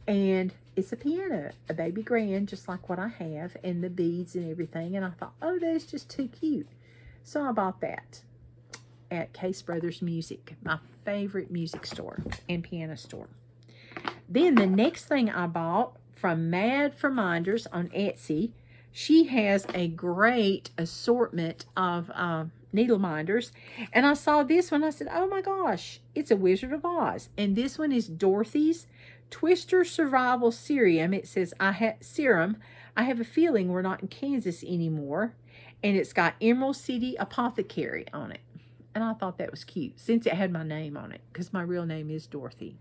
[SPEAKER 1] And it's a piano, a baby grand, just like what I have, and the beads and everything. And I thought, oh, that's just too cute. So I bought that at Case Brothers Music, my favorite music store and piano store. Then the next thing I bought from Mad for Minders on Etsy, she has a great assortment of needle minders. And I saw this one. I said, oh my gosh, it's a Wizard of Oz. And this one is Dorothy's Twister Survival Serum. It says, I have a feeling we're not in Kansas anymore. And it's got Emerald City Apothecary on it. And I thought that was cute, since it had my name on it, because my real name is Dorothy,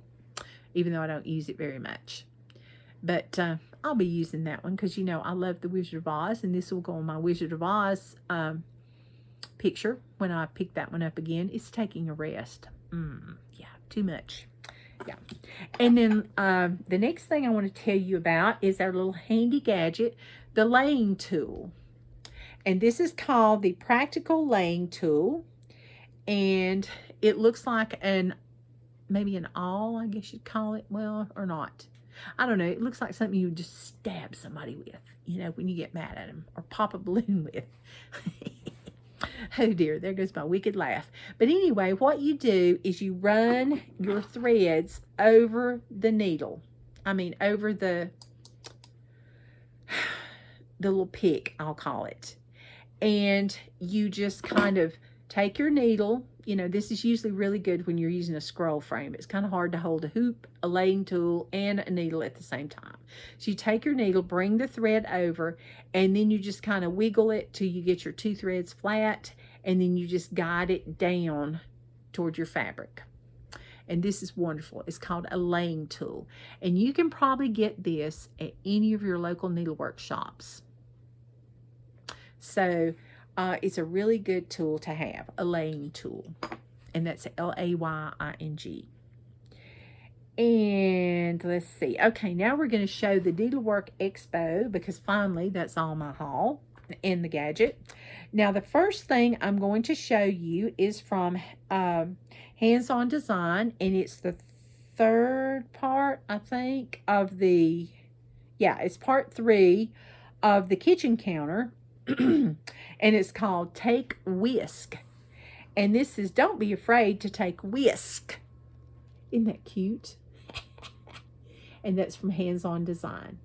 [SPEAKER 1] even though I don't use it very much. But I'll be using that one because, you know, I love the Wizard of Oz, and this will go on my Wizard of Oz picture when I pick that one up again. It's taking a rest. Yeah, too much. Yeah. And then the next thing I want to tell you about is our little handy gadget, the laying tool. And this is called the Practical Laying Tool. And it looks like maybe an awl, I guess you'd call it. Well, or not. I don't know. It looks like something you would just stab somebody with, you know, when you get mad at them, or pop a balloon with. Oh dear, there goes my wicked laugh. But anyway, what you do is you run your threads over the needle. I mean, over the little pick, I'll call it. And you just kind of take your needle. You know, this is usually really good when you're using a scroll frame. It's kind of hard to hold a hoop, a laying tool, and a needle at the same time. So you take your needle, bring the thread over, and then you just kind of wiggle it till you get your 2 threads flat, and then you just guide it down toward your fabric. And this is wonderful. It's called a laying tool. And you can probably get this at any of your local needlework shops. So it's a really good tool to have, a laying tool. And that's L-A-Y-I-N-G. And let's see. Okay, now we're going to show the Needlework Expo because finally that's all my haul in the gadget. Now the first thing I'm going to show you is from Hands-On Design, and it's the third part, I think, of the, yeah, it's part 3 of the kitchen counter. And it's called Take Whisk. And this is Don't Be Afraid to Take Whisk. Isn't that cute? And that's from Hands-On Design.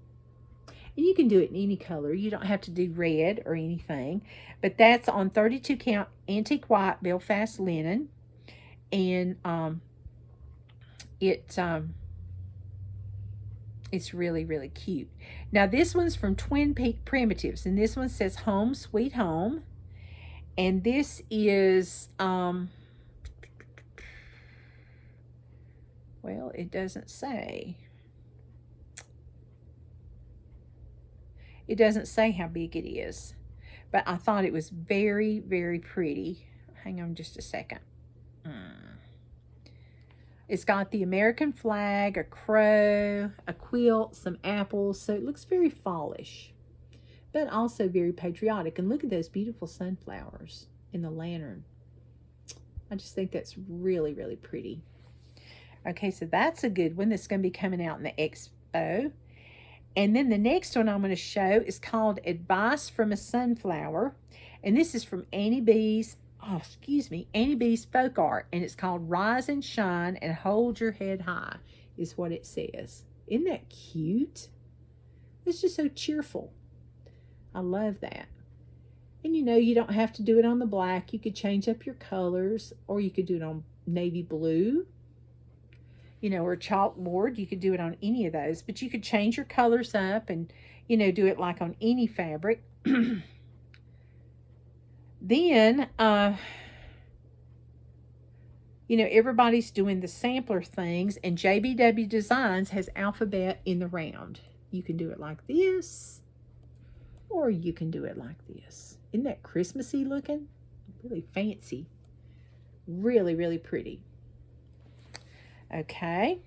[SPEAKER 1] And you can do it in any color. You don't have to do red or anything. But that's on 32 count antique white Belfast linen. And it's really, really cute. Now this one's from Twin Peak Primitives. And this one says Home Sweet Home. And this is, well, it doesn't say. It doesn't say how big it is, but I thought it was very, very pretty. Hang on just a second. It's got the American flag, a crow, a quilt, some apples, so it looks very fallish, but also very patriotic. And look at those beautiful sunflowers in the lantern. I just think that's really, really pretty. Okay, so that's a good one that's going to be coming out in the expo. And then the next one I'm going to show is called Advice from a Sunflower. And this is from Annie B's Folk Art. And it's called Rise and Shine and Hold Your Head High, is what it says. Isn't that cute? It's just so cheerful. I love that. And you know, you don't have to do it on the black. You could change up your colors, or you could do it on navy blue. You know, or chalkboard. You could do it on any of those, but you could change your colors up and, you know, do it like on any fabric. Then, you know, everybody's doing the sampler things, and JBW Designs has alphabet in the round. You can do it like this, or you can do it like this. Isn't that Christmassy looking? Really fancy. Really, really pretty. Okay,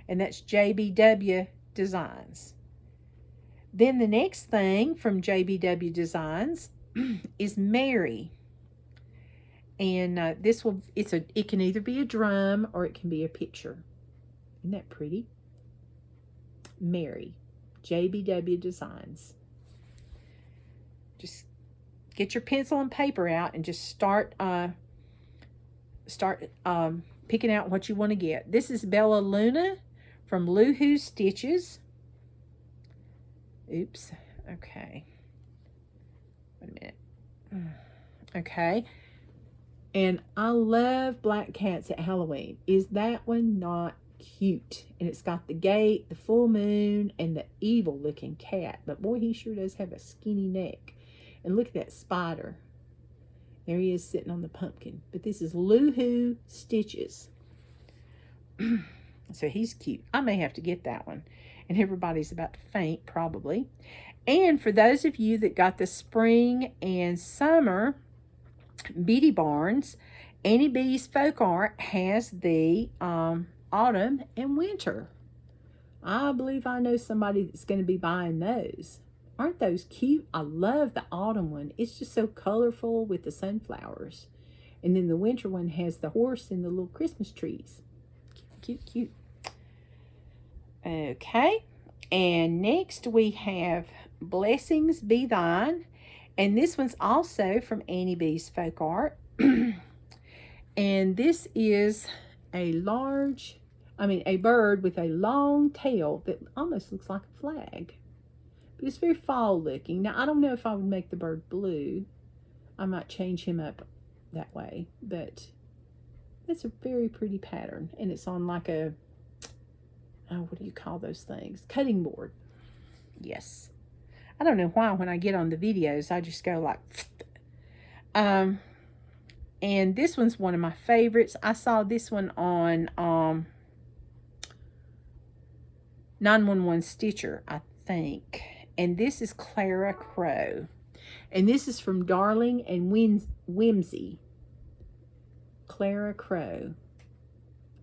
[SPEAKER 1] and that's JBW Designs. Then the next thing from JBW Designs is Mary, and it can either be a drum or it can be a picture. Isn't that pretty? Mary, JBW Designs. Just get your pencil and paper out and just start picking out what you want to get. This is Bella Luna from Loohoo Stitches. Oops. Okay. Wait a minute. Okay. And I love black cats at Halloween. Is that one not cute? And it's got the gate, the full moon, and the evil looking cat. But boy, he sure does have a skinny neck. And look at that spider. There he is sitting on the pumpkin. But this is Loohoo Stitches. So he's cute. I may have to get that one. And everybody's about to faint, probably. And for those of you that got the spring and summer Beady Barns, Annie B's Folk Art has the autumn and winter. I believe I know somebody that's going to be buying those. Aren't those cute? I love the autumn one. It's just so colorful with the sunflowers. And then the winter one has the horse and the little Christmas trees. Cute, cute, cute. Okay. And next we have Blessings Be Thine. And this one's also from Annie B's Folk Art. And this is a bird with a long tail that almost looks like a flag. But it's very fall looking. Now, I don't know if I would make the bird blue. I might change him up that way. But it's a very pretty pattern. And it's on like a, what do you call those things? Cutting board. Yes. I don't know why when I get on the videos, I just go like, and this one's one of my favorites. I saw this one on 911 Stitcher, I think. And this is Clara Crow. And this is from Darling and Whimsy. Clara Crow.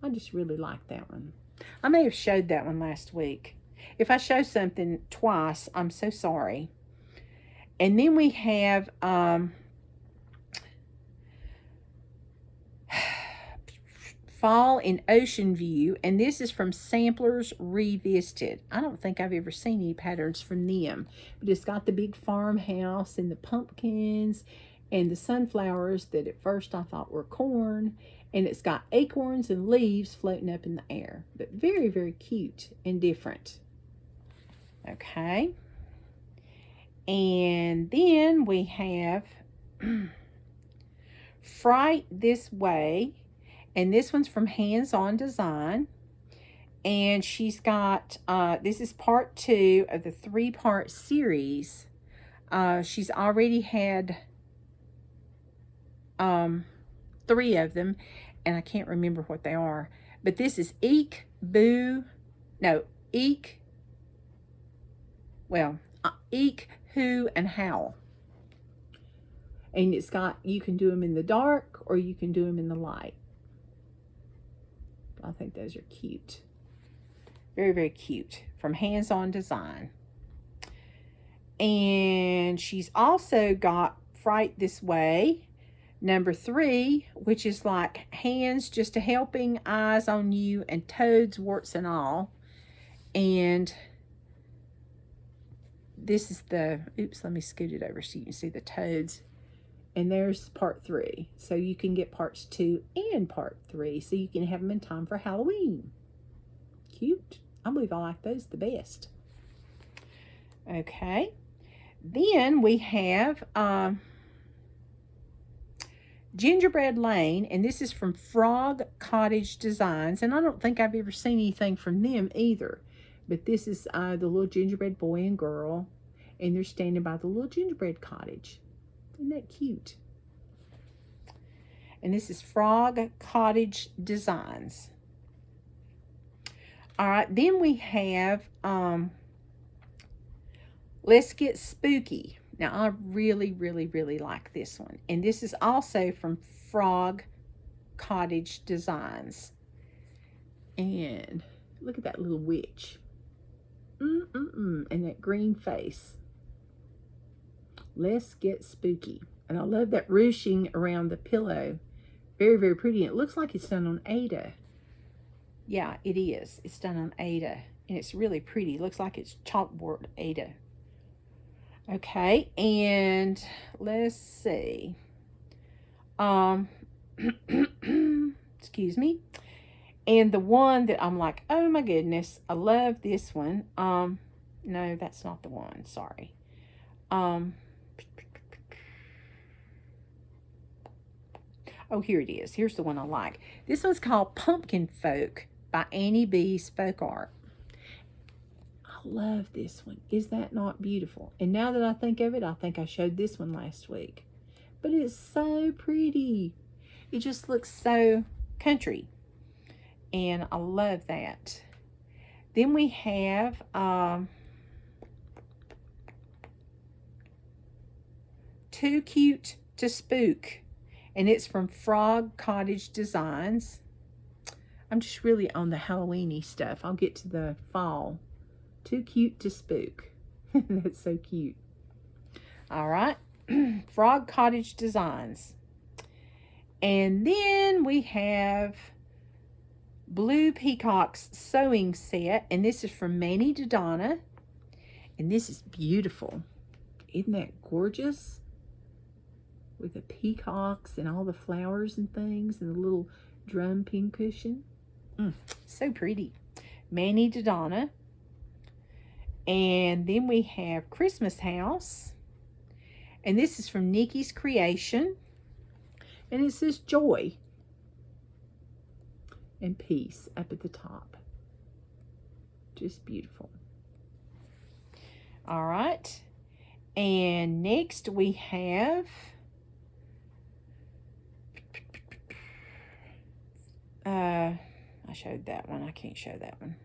[SPEAKER 1] I just really like that one. I may have showed that one last week. If I show something twice, I'm so sorry. And then we have Fall in Ocean View, and this is from Samplers Revisited. I don't think I've ever seen any patterns from them, but it's got the big farmhouse and the pumpkins and the sunflowers that at first I thought were corn, and it's got acorns and leaves floating up in the air, but very, very cute and different. Okay. And then we have Fright This Way, and this one's from Hands On Design, and she's got, this is part 2 of the 3-part series. She's already had 3 of them, and I can't remember what they are, but this is Eek, Hoo, and Howl. And it's got, you can do them in the dark or you can do them in the light. I think those are cute. Very, very cute. From Hands On Design. And she's also got Fright This Way, number 3, which is like hands just a helping, eyes on you, and toads, warts and all. And this is the, oops, let me scoot it over so you can see the toads. And there's part 3. So you can get parts 2 and part 3. So you can have them in time for Halloween. Cute. I believe I like those the best. Okay. Then we have Gingerbread Lane. And this is from Frog Cottage Designs. And I don't think I've ever seen anything from them either. But this is the little gingerbread boy and girl. And they're standing by the little gingerbread cottage. Isn't that cute? And this is Frog Cottage Designs. All right, then we have Let's Get Spooky. Now, I really, really, really like this one. And this is also from Frog Cottage Designs. And look at that little witch. And that green face. Let's Get Spooky. And I love that ruching around the pillow. Very, very pretty. And it looks like it's done on Ada. Yeah, it is. It's done on Ada. And it's really pretty. It looks like it's chalkboard Ada. Okay, and let's see. Excuse me. And the one that I'm like, oh my goodness, I love this one. No, that's not the one. Sorry. Oh, here it is. Here's the one I like. This one's called Pumpkin Folk by Annie B's Folk Art. I love this one. Is that not beautiful? And now that I think of it, I think I showed this one last week. But it's so pretty. It just looks so country. And I love that. Then we have Too Cute to Spook. And it's from Frog Cottage Designs. I'm just really on the Halloween-y stuff. I'll get to the fall. Too Cute to Spook. That's so cute. All right. Frog Cottage Designs. And then we have Blue Peacock's Sewing Set. And this is from Manny Dodonna. And this is beautiful. Isn't that gorgeous? With the peacocks and all the flowers and things and the little drum pincushion. So pretty. Manny Dodonna. And then we have Christmas House. And this is from Nikki's Creation. And it says joy and peace up at the top. Just beautiful. All right. And next we have I showed that one. I can't show that one.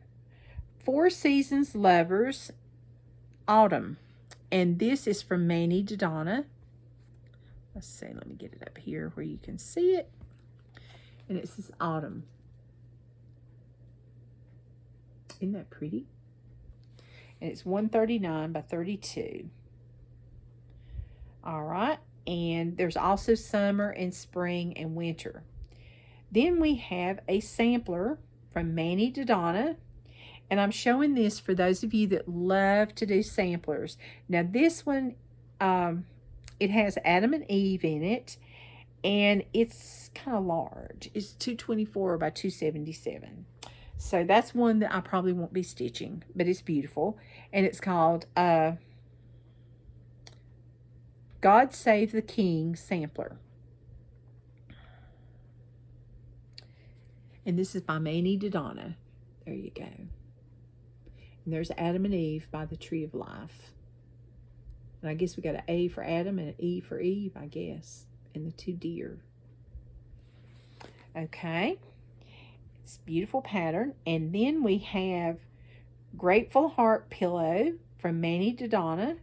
[SPEAKER 1] Four Seasons Lovers Autumn. And this is from Manny Dodonna. Let's see. Let me get it up here where you can see it. And it says Autumn. Isn't that pretty? And it's 139 by 32. All right. And there's also summer and spring and winter. Then we have a sampler from Manny to Donna. And I'm showing this for those of you that love to do samplers. Now this one, it has Adam and Eve in it. And it's kind of large. It's 224 by 277. So that's one that I probably won't be stitching, but it's beautiful. And it's called God Save the King Sampler. And this is by Manny to Donna. There you go. And there's Adam and Eve by the Tree of Life. And I guess we got an A for Adam and an E for Eve, I guess. And the 2 deer. Okay. It's a beautiful pattern. And then we have Grateful Heart Pillow from Manny to Donna.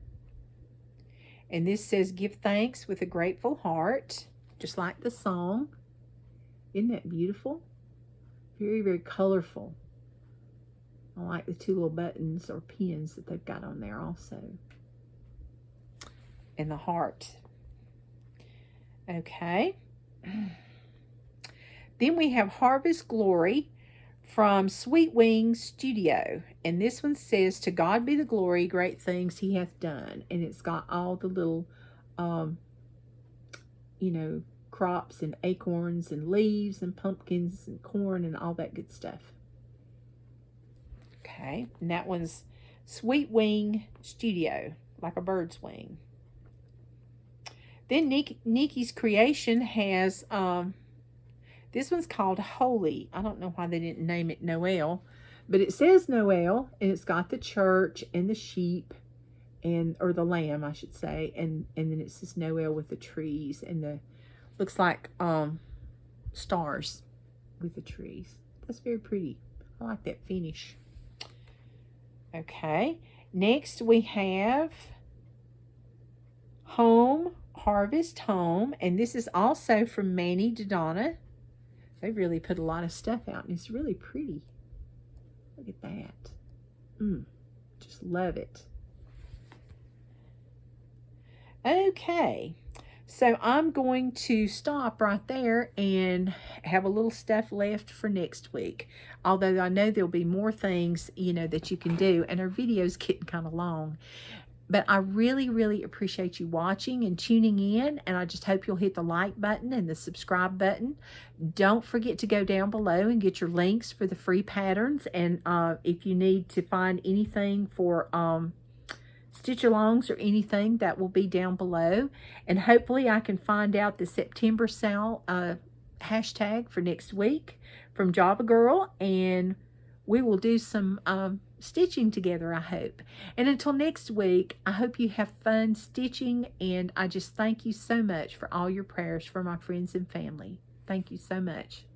[SPEAKER 1] And this says, give thanks with a grateful heart. Just like the song. Isn't that beautiful? Very, very colorful. I like the 2 little buttons or pins that they've got on there also. And the heart. Okay. Then we have Harvest Glory from Sweet Wings Studio. And this one says, to God be the glory, great things he hath done. And it's got all the little, you know, crops and acorns and leaves and pumpkins and corn and all that good stuff. Okay. And that one's Sweet Wing Studio, like a bird's wing. Then Nikki's Creation has, this one's called Holy. I don't know why they didn't name it Noel, but it says Noel, and it's got the church and the sheep, or the lamb, I should say, and then it says Noel with the trees, and the, looks like stars with the trees. That's very pretty. I like that finish. Okay, next we have Harvest Home, and this is also from Manny to Donna. They really put a lot of stuff out, and it's really pretty. Look at that. Just love it. Okay, so I'm going to stop right there and have a little stuff left for next week. Although I know there'll be more things, you know, that you can do, and our video's getting kind of long. But I really, really appreciate you watching and tuning in, and I just hope you'll hit the like button and the subscribe button. Don't forget to go down below and get your links for the free patterns, and if you need to find anything for stitch-alongs or anything, that will be down below. And hopefully I can find out the September SAL hashtag for next week from JavaGIrl, and we will do some stitching together, I hope. And until next week, I hope you have fun stitching, and I just thank you so much for all your prayers for my friends and family. Thank you so much.